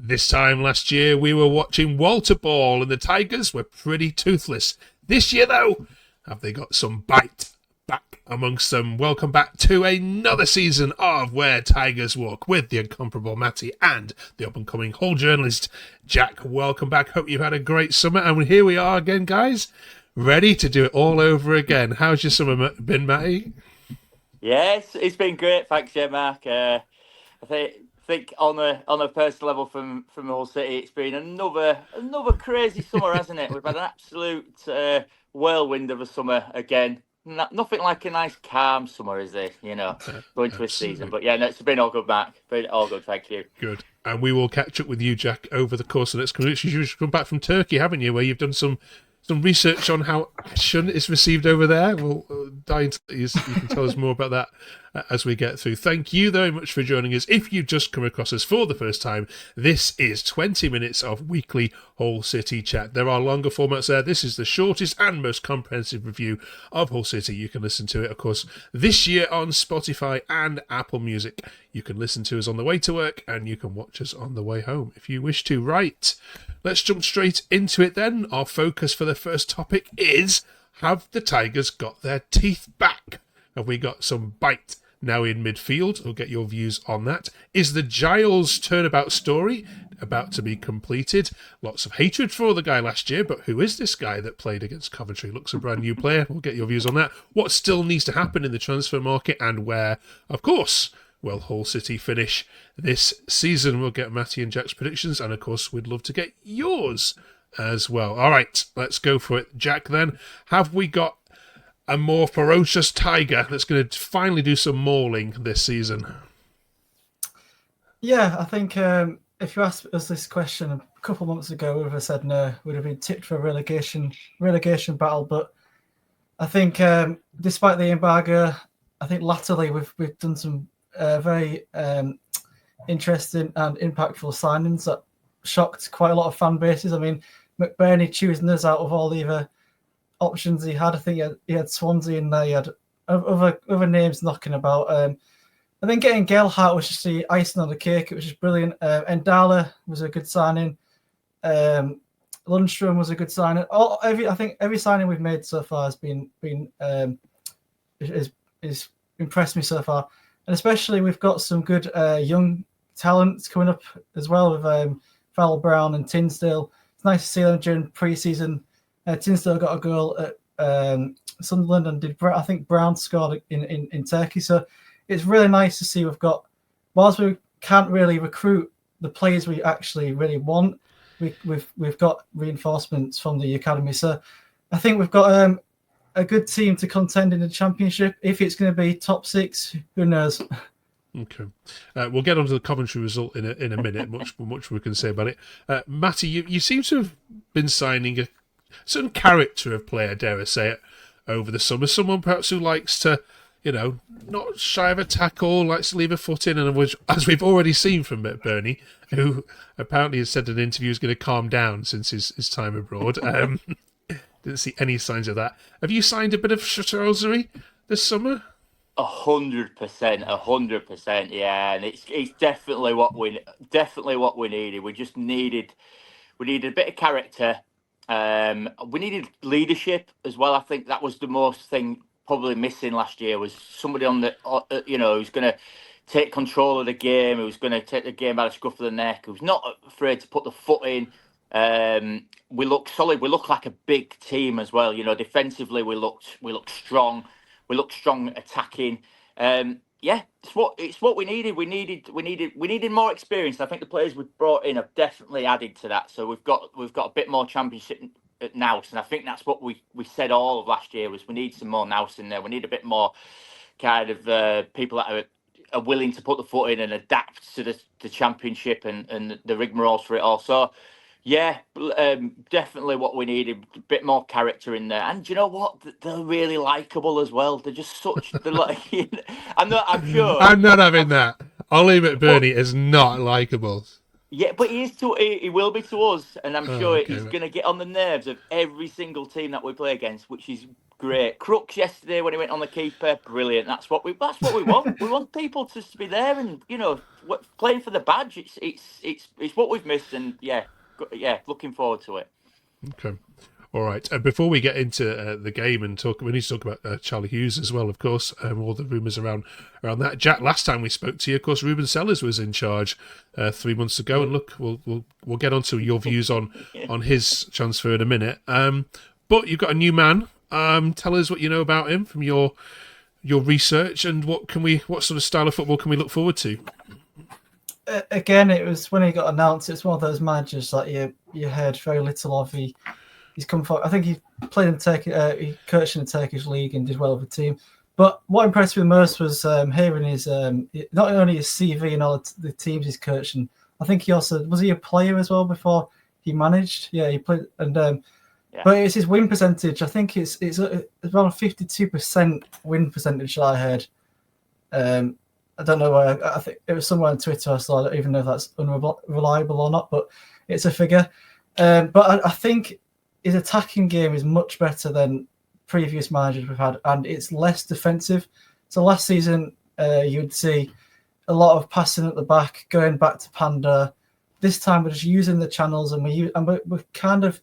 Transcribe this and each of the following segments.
This time last year, we were watching Walter Ball and the Tigers were pretty toothless. This year, though, have they got some bite back amongst them? Welcome back to another season of Where Tigers Walk with the incomparable Matty and the up-and-coming Hull journalist, Jack. Welcome back. Hope you've had a great summer. And here we are again, guys, ready to do it all over again. How's your summer been, Matty? Yes, it's been great. Thanks, Mark. I think on a personal level from Hull City, it's been another crazy summer, hasn't it? We've had an absolute whirlwind of a summer again. Nothing like a nice calm summer, is there? Going to this season. But yeah, no, it's been all good, Mark. Been all good, thank you. Good. And we will catch up with you, Jack, over the course of the next couple of weeks. You've come back from Turkey, haven't you? Where you've done some research on how action is received over there. We'll you can tell us more about that as we get through. Thank you very much for joining us. If you've just come across us for the first time, this is 20 minutes of weekly Hull City chat. There are longer formats there. This is the shortest and most comprehensive review of Hull City. You can listen to it, of course, this year on Spotify and Apple Music. You can listen to us on the way to work and you can watch us on the way home if you wish to. Right, let's jump straight into it then. Our focus for the first topic is, have the Tigers got their teeth back? Have we got some bite now in midfield? We'll get your views on that. Is the Giles turnabout story about to be completed? Lots of hatred for the guy last year, but who is this guy that played against Coventry? Looks a brand new player. We'll get your views on that. What still needs to happen in the transfer market, and where, of course, will Hull City finish this season? We'll get Matty and Jack's predictions, and of course we'd love to get yours as well. All right, let's go for it. Jack, then, have we got a more ferocious tiger that's going to finally do some mauling this season? Yeah, I think if you asked us this question a couple of months ago, we would have said no, we'd have been tipped for a relegation battle. But I think despite the embargo, I think latterly we've done some very interesting and impactful signings that shocked quite a lot of fan bases. I mean, McBurnie choosing us out of all the other options he had. I think he had Swansea in there. He had other names knocking about. I think getting Geldhart was just the icing on the cake. It was just brilliant. And Darlow was a good signing. Lundstrom was a good signing. I think every signing we've made so far has been is impressed me so far. And especially we've got some good young talents coming up as well with Val Brown and Tinsdale. It's nice to see them during pre-season. Tinsdale got a goal at Sunderland, and I think Brown scored in Turkey. So it's really nice to see we've got, whilst we can't really recruit the players we actually really want, we've got reinforcements from the academy. So I think we've got a good team to contend in the Championship. If it's going to be top six, who knows? Okay, we'll get onto the Coventry result in a minute. Much we can say about it. Matty, you seem to have been signing a certain character of player, dare I say it, over the summer. Someone perhaps who likes to, not shy of a tackle, likes to leave a foot in, and as we've already seen from McBurnie, who apparently has said in an interview is going to calm down since his time abroad. Didn't see any signs of that. Have you signed a bit of housery this summer? 100%, yeah, and it's definitely what we needed. We needed a bit of character. We needed leadership as well. I think that was the most thing probably missing last year, was somebody on the who's going to take control of the game, who's going to take the game by the scruff of the neck, who's not afraid to put the foot in. We look solid. We look like a big team as well. Defensively we looked strong. We looked strong attacking. Yeah, it's what we needed. We needed more experience. I think the players we brought in have definitely added to that. So we've got a bit more Championship nous, and I think that's what we said all of last year, was we need some more nous in there. We need a bit more kind of people that are willing to put the foot in and adapt to the Championship and the rigmaroles for it all. So yeah, definitely what we needed. A bit more character in there, and you know what? They're really likable as well. They're just such. They're like, I'm sure. I'm not having that. Oli McBurnie is not likable. Yeah, but he will be to us, and I'm sure he's going to get on the nerves of every single team that we play against, which is great. Crooks yesterday when he went on the keeper, brilliant. That's what we want. We want people to be there and playing for the badge. It's what we've missed, and looking forward to it. Okay. All right. Before we get into the game and we need to talk about Charlie Hughes as well, of course. All the rumours around that. Jack, last time we spoke to you, of course, Ruben Sellers was in charge 3 months ago, and look, we'll get onto your views on his transfer in a minute. But you've got a new man. Tell us what you know about him from your research, and what sort of style of football can we look forward to? Again, it was when he got announced. It's one of those managers that you heard very little of. He's come for. I think he played in Turkey. He coached in the Turkish league and did well with the team. But what impressed me most was hearing his not only his CV and all the teams he's coached. And I think he also was he a player as well before he managed. Yeah, he played. And but it's his win percentage. I think it's around 52% win percentage that I heard. I don't know where. I think it was somewhere on Twitter. So I don't even know if that's unreliable or not. But it's a figure. But I think his attacking game is much better than previous managers we've had, and it's less defensive. So last season, you'd see a lot of passing at the back, going back to Panda. This time, we're just using the channels, and we're kind of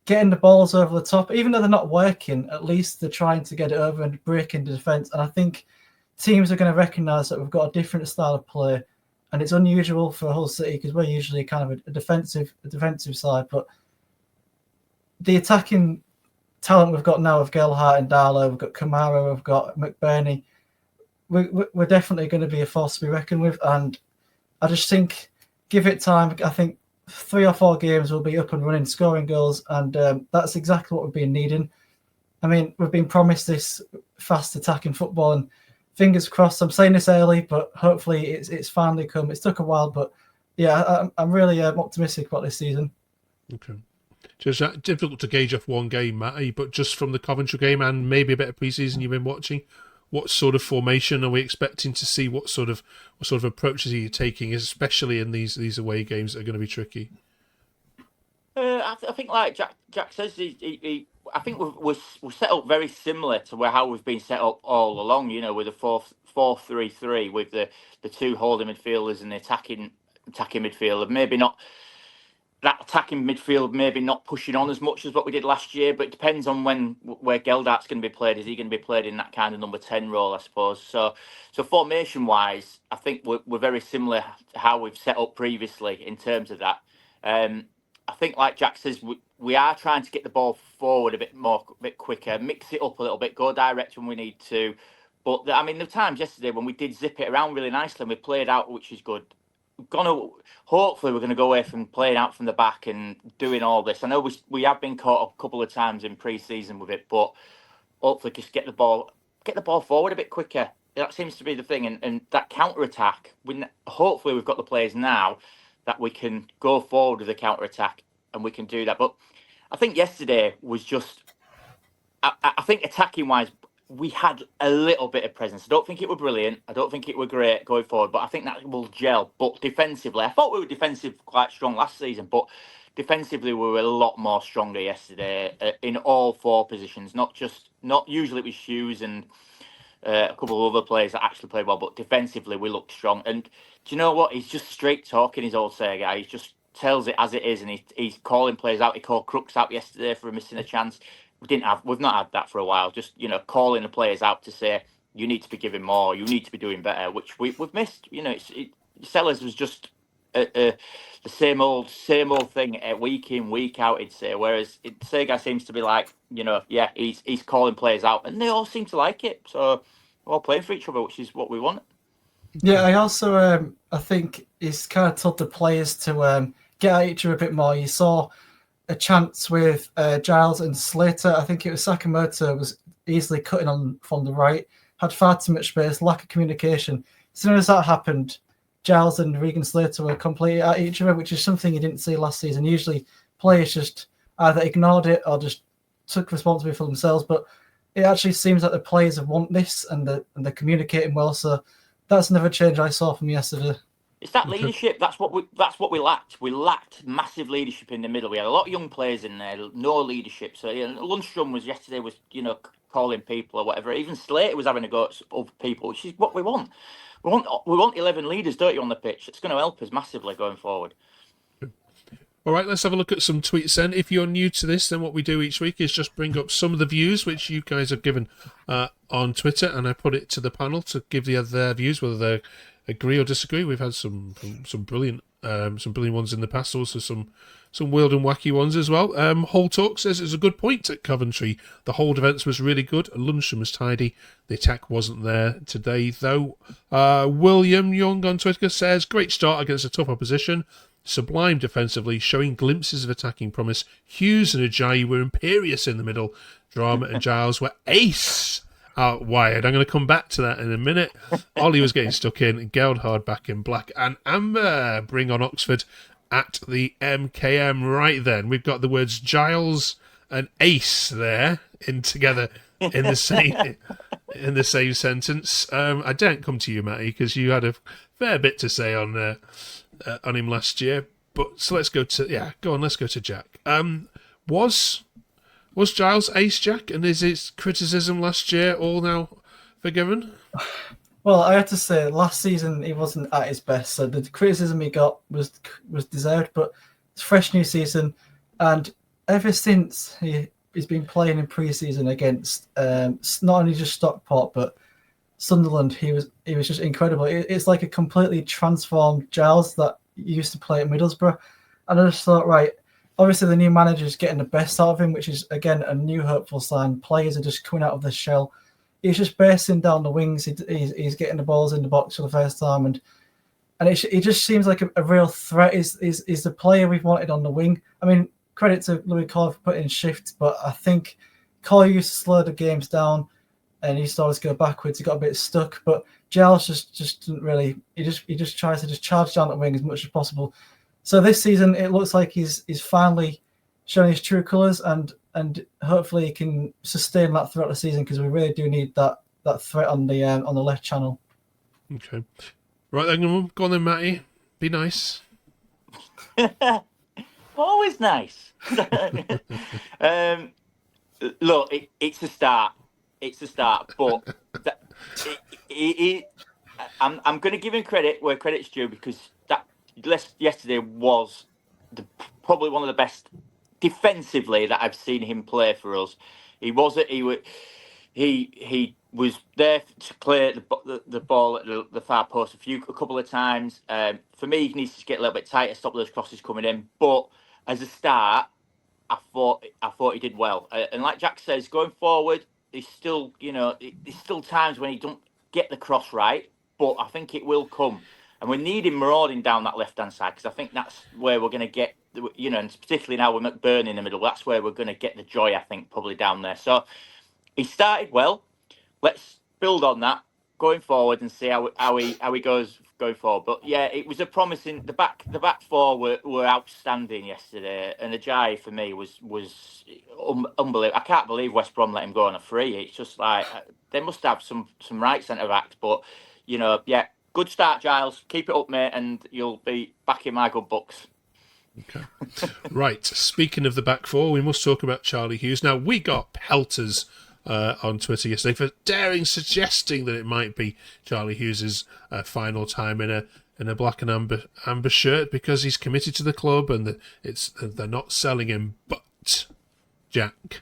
getting the balls over the top. Even though they're not working, at least they're trying to get it over and break into defence. And I think teams are going to recognise that we've got a different style of play, and it's unusual for Hull City because we're usually kind of a defensive side, but the attacking talent we've got now of Geldhart and Darlow, we've got Kamara, we've got McBurnie. We're definitely going to be a force to be reckoned with, and I just think give it time. I think 3 or 4 games will be up and running, scoring goals, and that's exactly what we've been needing. I mean, we've been promised this fast attacking football, and fingers crossed. I'm saying this early, but hopefully it's finally come. It's took a while, but yeah, I'm really optimistic about this season. Okay. Just difficult to gauge off one game, Matty, but just from the Coventry game and maybe a bit of pre-season you've been watching, what sort of formation are we expecting to see? What sort of approaches are you taking, especially in these away games that are going to be tricky? I think, like Jack says, I think we're set up very similar to how we've been set up all along. With a 4-3-3, with the 2 holding midfielders and the attacking midfielder. Maybe not. That attacking midfield maybe not pushing on as much as what we did last year, but it depends on where Geldhart's going to be played. Is he going to be played in that kind of number 10 role, I suppose? So formation-wise, I think we're very similar to how we've set up previously in terms of that. I think, like Jack says, we are trying to get the ball forward a bit quicker, mix it up a little bit, go direct when we need to. But the times yesterday when we did zip it around really nicely and we played out, which is good. Hopefully we're going to go away from playing out from the back and doing all this. I know we have been caught a couple of times in pre-season with it, but hopefully just get the ball forward a bit quicker. That seems to be the thing, and that counter-attack. Hopefully we've got the players now that we can go forward with the counter-attack and we can do that. But I think yesterday was just, I think attacking-wise, we had a little bit of presence. I don't think it were brilliant. I don't think it were great going forward, but I think that will gel. But defensively, I thought we were defensive quite strong last season, but defensively we were a lot more stronger yesterday in all 4 positions. Not usually it was Hughes and a couple of other players that actually played well, but defensively we looked strong. And do you know what? He's just straight talking, his old say guy. He just tells it as it is, and he's calling players out. He called Crooks out yesterday for missing a chance. We've not had that for a while. Just calling the players out to say you need to be giving more, you need to be doing better, which we've missed. Sellers was just the same old thing week in week out. He'd say, whereas Sergei seems to be like he's calling players out, and they all seem to like it. So we're all playing for each other, which is what we want. Yeah, I also I think he's kind of told the players to get at each other a bit more. You saw a chance with Giles and Slater. I think it was Sakamoto was easily cutting on from the right, had far too much space, lack of communication. As soon as that happened, Giles and Regan Slater were completely at each other, which is something you didn't see last season. Usually players just either ignored it or just took responsibility for themselves, but it actually seems like the players want this and they're communicating well. So that's another change I saw from yesterday. It's that Okay. leadership. That's what we lacked. We lacked massive leadership in the middle. We had a lot of young players in there, no leadership. So Lundstrom was yesterday was calling people or whatever. Even Slater was having a go at other people, which is what we want. We want 11 leaders, don't you, on the pitch? It's going to help us massively going forward. All right, let's have a look at some tweets then. If you're new to this, then what we do each week is just bring up some of the views which you guys have given on Twitter, and I put it to the panel to give their views, whether they agree or disagree. We've had some brilliant ones in the past, also some wild and wacky ones as well. Hull Talk says it's a good point at Coventry. The whole defence was really good. Lundstrom was tidy. The attack wasn't there today, though. William Young on Twitter says, great start against a tough opposition. Sublime defensively, showing glimpses of attacking promise. Hughes and Ajayi were imperious in the middle. Drama and Giles were ace out wide. I'm going to come back to that in a minute. Oli was getting stuck in. Geldhart back in black. And Amber bring on Oxford at the MKM. Right then, we've got the words Giles and ace there in together in the same sentence. I don't come to you, Matty, because you had a fair bit to say on him last year. But so let's go to Jack. Was Giles ace, Jack, and is his criticism last year all now forgiven? Well, I have to say, last season he wasn't at his best, so the criticism he got was deserved. But it's a fresh new season, and ever since he's been playing in pre-season against not only just Stockport but Sunderland, he was just incredible. It's like a completely transformed Giles that used to play at Middlesbrough, and I just thought, right, obviously the new manager's getting the best out of him, which is again a new hopeful sign. Players are just coming out of the shell. He's just bursting down the wings. He's getting the balls in the box for the first time, and he just seems like a real threat. Is the player we've wanted on the wing. I mean, credit to Louis Cole for putting in shifts, but I think Cole used to slow the games down, and he used to always go backwards. He got a bit stuck, but Giles just didn't really. He just tries to just charge down the wing as much as possible. So this season, it looks like he's finally showing his true colours, and hopefully he can sustain that throughout the season, because we really do need that threat on the left channel. Okay, right then, go on then, Matty. Be nice. Always nice. Look, it's a start. It's a start, but I'm going to give him credit where credit's due, because that yesterday was probably one of the best defensively that I've seen him play for us. He was there to clear the ball at the far post a couple of times. For me, he needs to get a little bit tighter, stop those crosses coming in. But as a start, I thought he did well. And like Jack says, going forward, there's still times when he don't get the cross right, but I think it will come. And we need him marauding down that left-hand side, because I think that's where we're going to get, and particularly now with McBurnie in the middle, that's where we're going to get the joy, I think, probably down there. So he started well. Let's build on that going forward and see how he goes going forward. But yeah, it was a promising. The back four were outstanding yesterday, and Ajayi for me was unbelievable. I can't believe West Brom let him go on a free. It's just like they must have some right centre back. But yeah. Good start, Giles. Keep it up, mate, and you'll be back in my good books. Okay. Right. Speaking of the back four, we must talk about Charlie Hughes. Now, we got pelters on Twitter yesterday for suggesting that it might be Charlie Hughes' final time in a black and amber shirt, because he's committed to the club and they're not selling him. But, Jack,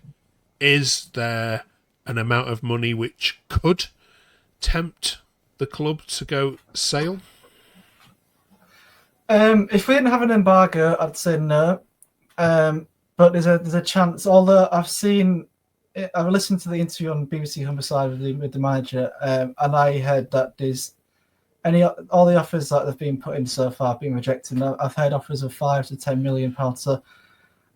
is there an amount of money which could tempt the club to go sale? If we didn't have an embargo, I'd say no. But there's a chance. Although I've listened to the interview on BBC Humberside with the manager, and I heard that there's all the offers that have been put in so far have been rejected. I've heard offers of £5 to £10 million. So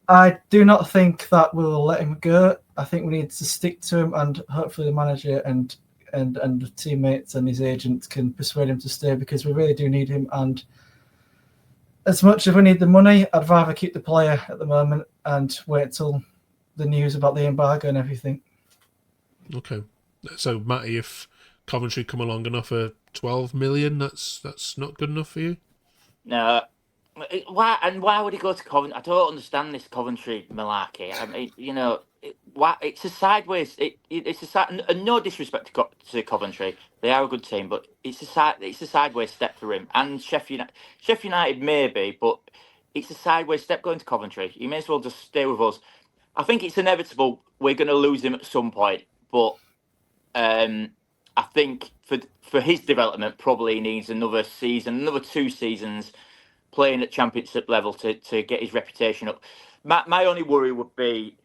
I do not think that we'll let him go. I think we need to stick to him, and hopefully the manager and the teammates and his agent can persuade him to stay, because we really do need him. And as much as we need the money, I'd rather keep the player at the moment and wait till the news about the embargo and everything. Okay. So, Matty, if Coventry come along and offer 12 million, that's not good enough for you? No. Why would he go to Coventry? I don't understand this Coventry malarkey. I mean, it's a sideways. It's a side. And no disrespect to Coventry, they are a good team, but it's a sideways step for him. And Sheffield United maybe, but it's a sideways step going to Coventry. You may as well just stay with us. I think it's inevitable. We're going to lose him at some point, but I think for his development, probably he needs another season, another 2 seasons playing at championship level to get his reputation up. My only worry would be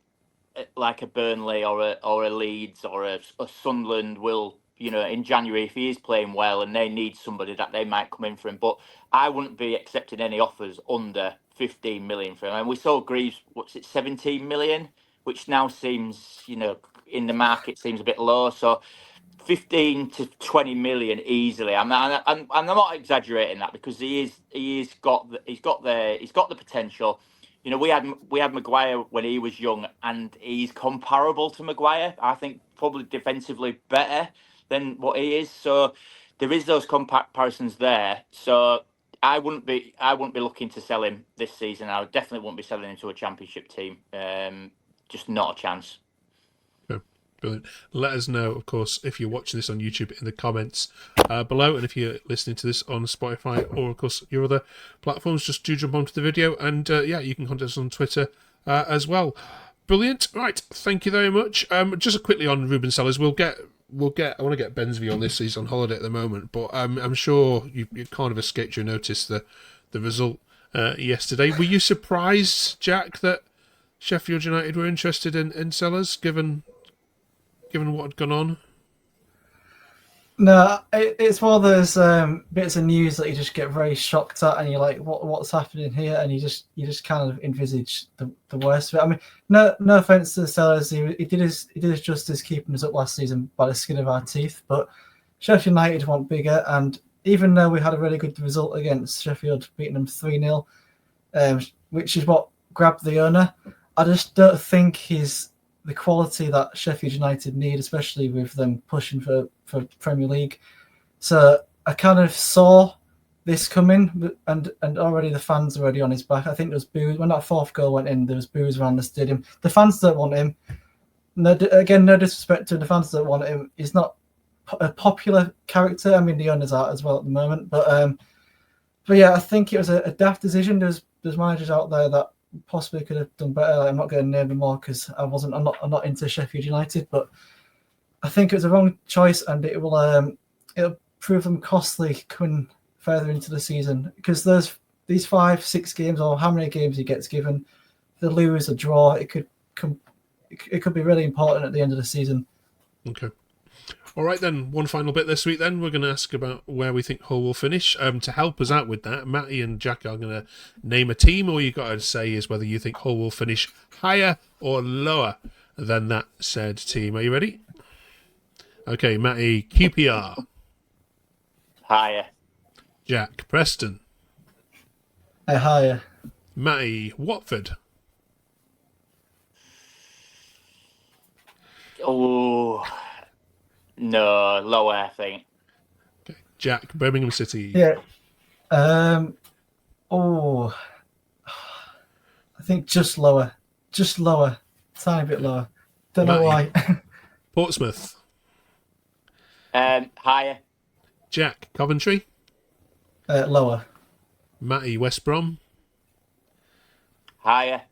like a Burnley or a Leeds or a Sunderland will, in January, if he is playing well and they need somebody, that they might come in for him. But I wouldn't be accepting any offers under 15 million for him. And we saw Greaves, 17 million, which now seems, in the market seems a bit low. So 15 to 20 million easily. I'm not exaggerating that, because he's got the potential. We had Maguire when he was young, and he's comparable to Maguire. I think probably defensively better than what he is. So there is those comparisons there. So I wouldn't be looking to sell him this season. I definitely wouldn't be selling him to a championship team. Just not a chance. Brilliant. Let us know, of course, if you're watching this on YouTube in the comments below, and if you're listening to this on Spotify or, of course, your other platforms, just do jump onto the video, and you can contact us on Twitter as well. Brilliant. Right, thank you very much. Just quickly on Ruben Sellers, we'll get. I want to get Ben's view on this. He's on holiday at the moment, but I'm sure you kind of escaped your notice the result yesterday. Were you surprised, Jack, that Sheffield United were interested in Sellers, given what had gone on? No, it's one of those bits of news that you just get very shocked at, and you're like, what's happening here? And you just kind of envisage the worst of it. I mean, no offense to the Sellers, he did his justice keeping us up last season by the skin of our teeth, but Sheffield United want bigger, and even though we had a really good result against Sheffield, beating them 3-0, which is what grabbed the owner, I just don't think he's the quality that Sheffield United need, especially with them pushing for Premier League. So I kind of saw this coming, and already the fans are already on his back. I think there was boos when that 4th goal went in. There was boos around the stadium. The fans don't want him. No disrespect to the fans that want him. He's not a popular character. I mean, the owners are as well at the moment. But yeah, I think it was a daft decision. There's managers out there that possibly could have done better. I'm not going to name them more because I'm not into Sheffield United, but I think it was a wrong choice, and it'll prove them costly coming further into the season, because these 5-6 games, or how many games he gets given, if they lose or draw, it could be really important at the end of the season. Okay. All right, then. One final bit this week, then. We're going to ask about where we think Hull will finish. To help us out with that, Matty and Jack are going to name a team. All you got to say is whether you think Hull will finish higher or lower than that said team. Are you ready? Okay, Matty, QPR. Higher. Jack, Preston. Higher. Matty, Watford. Oh... No, lower, I think. Okay. Jack, Birmingham City. Yeah. I think just lower. Tiny bit lower. Don't know why. Portsmouth. Higher. Jack, Coventry. Lower. Matty, West Brom. Higher.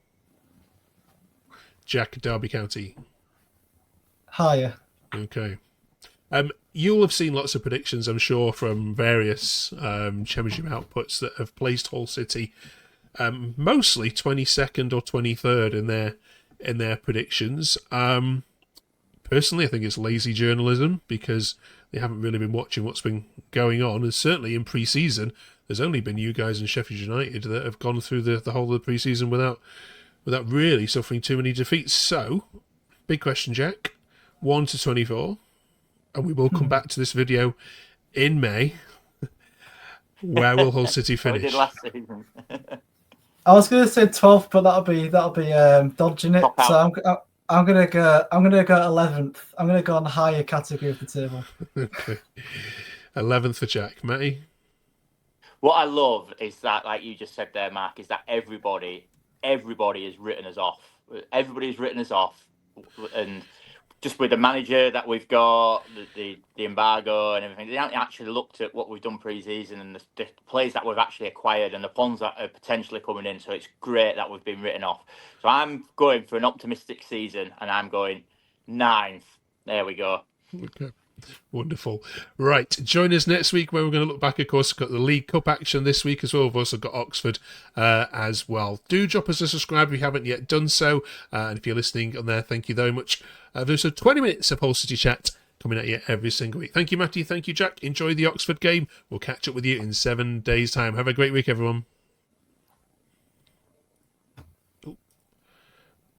Jack, Derby County. Higher. Okay. You'll have seen lots of predictions, I'm sure, from various Championship outputs that have placed Hull City mostly 22nd or 23rd in their predictions. Personally, I think it's lazy journalism, because they haven't really been watching what's been going on, and certainly in pre-season, there's only been you guys and Sheffield United that have gone through the whole of the pre-season without really suffering too many defeats. So, big question, Jack. 1 to 24. And we will come back to this video in May. Where will Hull City finish? We did last season. I was going to say 12th, but that'll be dodging it. So I'm gonna go 11th. I'm gonna go on the higher category of the table. Okay. 11th for Jack. Matty? What I love is that, like you just said there, Mark, is that everybody has written us off. Everybody's written us off, and just with the manager that we've got, the embargo and everything, they haven't actually looked at what we've done pre-season and the players that we've actually acquired and the ones that are potentially coming in. So it's great that we've been written off. So I'm going for an optimistic season, and I'm going 9th. There we go. Okay. Wonderful. Right, join us next week where we're going to look back. Of course, we've got the League Cup action this week as well. We've also got Oxford as well. Do drop us a subscribe if you haven't yet done so. And if you're listening on there, thank you very much. There's 20 minutes of Hull City chat coming at you every single week. Thank you, Matty. Thank you, Jack. Enjoy the Oxford game. We'll catch up with you in 7 days' time. Have a great week, everyone.